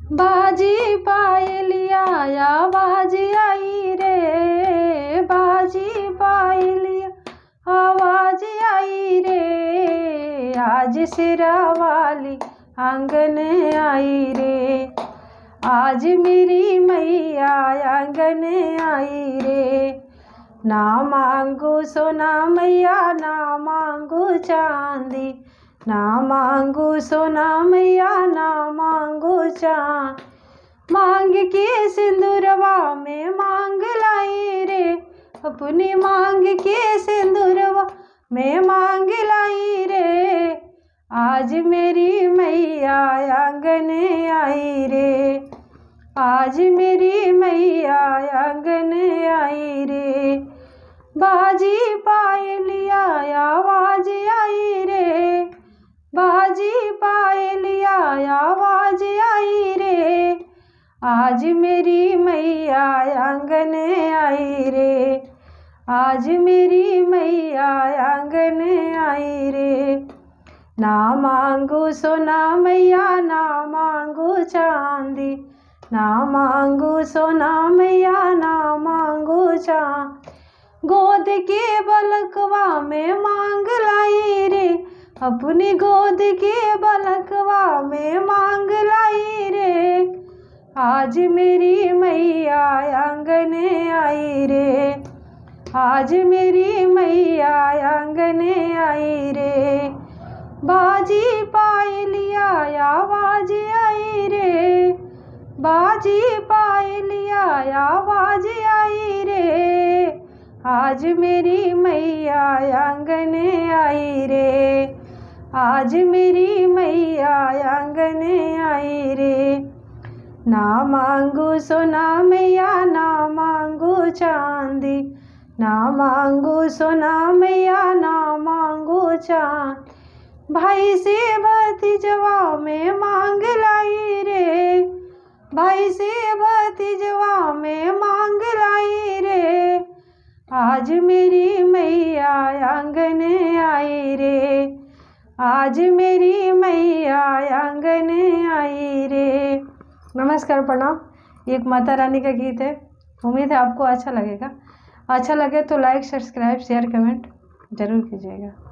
बाजी पायलिया आवाज आई रे, बाजी पायलिया आवाज आई रे, आज सिरा वाली आंगन आई रे, आज मेरी मैया आंगन आई रे। ना मांगू सोना मैया ना मांगू चांदी, ना मांगू सोना मैया ना मांगू चांद, मांग के सिंदूरवा में मांग लाई रे, अपनी मांग के सिंदूरवा में मांग लाई रे, आज मेरी मैया आंगन आई रे, आज मेरी मैया आंगन आई रे। बाजी पायलिया आवाज आई रे, बाजी पायलिया आवाज आई रे, आज मेरी मैया आंगन आई रे, आज मेरी मैया आंगन आई रे। ना मांगू सोना मैया ना मांगू चांदी, ना मांगू सोना मैया ना मांगू चांद, गोद के बलकवा में मांग लाई रे, अपनी गोद के बलकवा में मांग लाई रे, आज मेरी मैया आंगन आई रे, आज मेरी मैया आंगन आई रे। बाजी पायलिया आवाज आई रे, बाजी पायलिया आवाज आई रे, आज मेरी मैया आंगन आई रे, आज मेरी मैया आंगन आई रे। ना मांगू सोना मैया ना मांगू चांदी, ना मांगू सोना मैया ना मांगू चांद, भाई से भतीजवा में मांग लाई रे, भाई से भतीजवा में मांग लाई रे, आज मेरी मैया आंगन आई रे, आज मेरी मैया आंगन आई रे। नमस्कार, प्रणाम। एक माता रानी का गीत है, उम्मीद है आपको अच्छा लगेगा। अच्छा लगे तो लाइक, सब्सक्राइब, शेयर, कमेंट जरूर कीजिएगा।